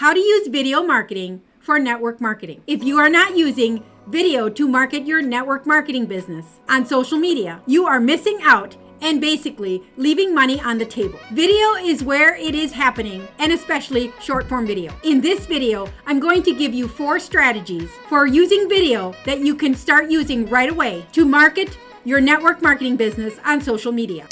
how to use video marketing for network marketing. If you are not using video to market your network marketing business on social media, you are missing out and basically leaving money on the table. Video is where it is happening, and especially short form video. In this video, I'm going to give you 4 strategies for using video that you can start using right away to market your network marketing business on social media.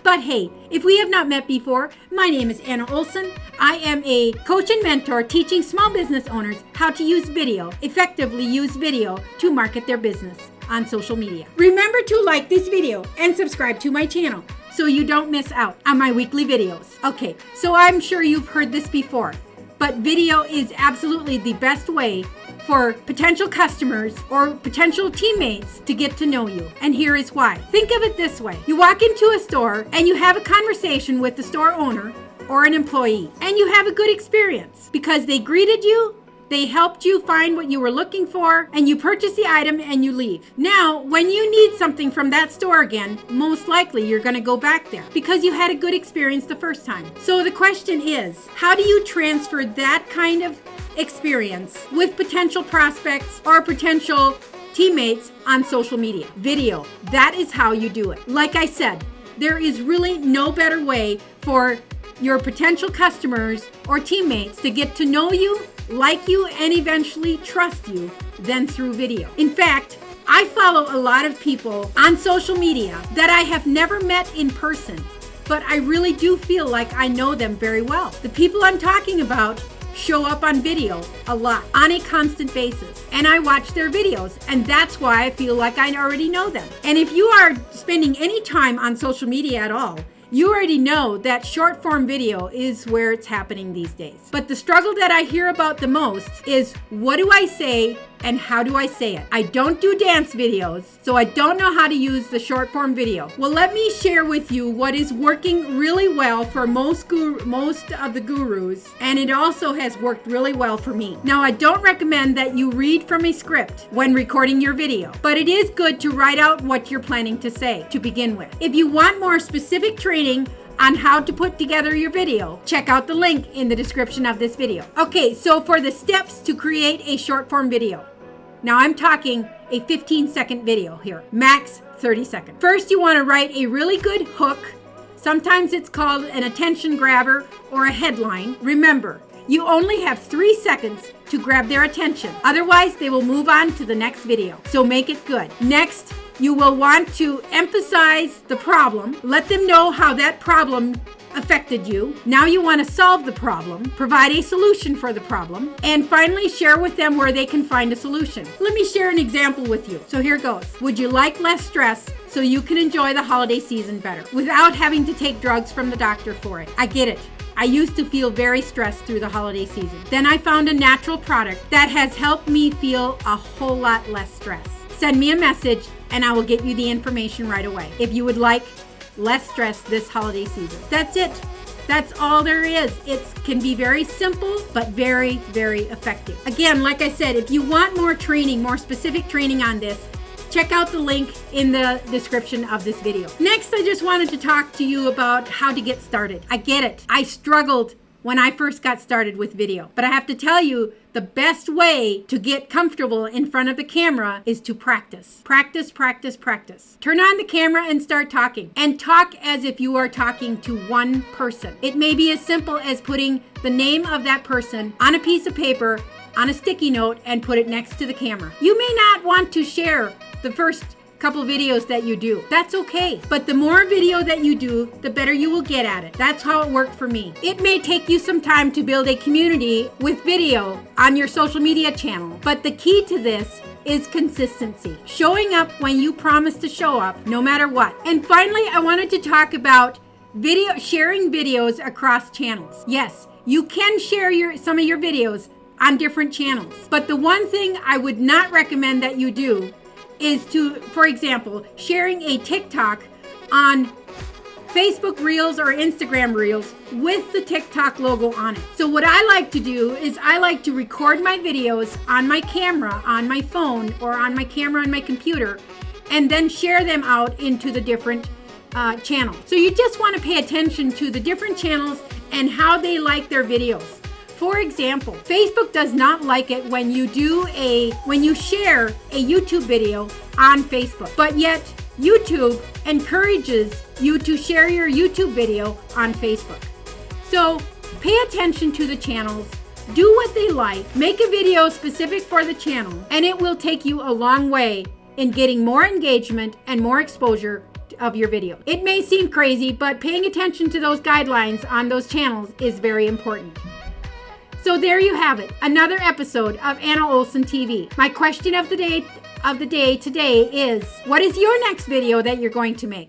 But hey, if we have not met before, my name is Anna Olson. I am a coach and mentor teaching small business owners how to effectively use video to market their business on social media. Remember to like this video and subscribe to my channel so you don't miss out on my weekly videos. Okay, so I'm sure you've heard this before, but video is absolutely the best way for potential customers or potential teammates to get to know you. And here is why. Think of it this way. You walk into a store and you have a conversation with the store owner or an employee, and you have a good experience because they greeted you, they helped you find what you were looking for, and you purchase the item and you leave. Now, when you need something from that store again, most likely you're going to go back there because you had a good experience the first time. So the question is, how do you transfer that kind of experience with potential prospects or potential teammates on social media? Video. That is how you do it. Like I said, there is really no better way for your potential customers or teammates to get to know you, like you, and eventually trust you than through video. In fact, I follow a lot of people on social media that I have never met in person, but I really do feel like I know them very well. The people I'm talking about show up on video a lot on a constant basis, and I watch their videos, and that's why I feel like I already know them. And if you are spending any time on social media at all, you already know that short form video is where it's happening these days. But the struggle that I hear about the most is, what do I say and how do I say it? I don't do dance videos, so I don't know how to use the short form video. Well, let me share with you what is working really well for most of the gurus, and it also has worked really well for me. Now, I don't recommend that you read from a script when recording your video, but it is good to write out what you're planning to say to begin with. If you want more specific training on how to put together your video, check out the link in the description of this video. Okay, so for the steps to create a short form video. Now I'm talking a 15-second video here, max 30 seconds. First, you want to write a really good hook. Sometimes it's called an attention grabber or a headline. Remember, you only have 3 seconds to grab their attention. Otherwise, they will move on to the next video. So make it good. Next, you will want to emphasize the problem. Let them know how that problem affected you. Now you want to solve the problem, provide a solution for the problem, and finally share with them where they can find a solution. Let me share an example with you. So here goes. Would you like less stress so you can enjoy the holiday season better without having to take drugs from the doctor for it? I get it. I used to feel very stressed through the holiday season. Then I found a natural product that has helped me feel a whole lot less stress. Send me a message and I will get you the information right away if you would like less stress this holiday season. That's it. That's all there is. It can be very simple, but very, very effective. Again, like I said, if you want more training, more specific training on this, check out the link in the description of this video. Next, I just wanted to talk to you about how to get started. I get it. I struggled when I first got started with video, but I have to tell you, the best way to get comfortable in front of the camera is to practice. Practice, practice, practice. Turn on the camera and start talking. And talk as if you are talking to one person. It may be as simple as putting the name of that person on a piece of paper, on a sticky note, and put it next to the camera. You may not want to share the first couple videos that you do. That's okay. But the more video that you do, the better you will get at it. That's how it worked for me. It may take you some time to build a community with video on your social media channel, but the key to this is consistency. Showing up when you promise to show up, no matter what. And finally, I wanted to talk about sharing videos across channels. Yes, you can share some of your videos on different channels, but the one thing I would not recommend that you do is to, for example, sharing a TikTok on Facebook Reels or Instagram Reels with the TikTok logo on it. So what I like to do is I like to record my videos on my camera, on my phone, or on my camera on my computer, and then share them out into the different channels. So you just want to pay attention to the different channels and how they like their videos. For example, Facebook does not like it when you share a YouTube video on Facebook, but yet YouTube encourages you to share your YouTube video on Facebook. So pay attention to the channels, do what they like, make a video specific for the channel, and it will take you a long way in getting more engagement and more exposure of your video. It may seem crazy, but paying attention to those guidelines on those channels is very important. So there you have it, another episode of Anna Olson TV. My question of the day today is, what is your next video that you're going to make?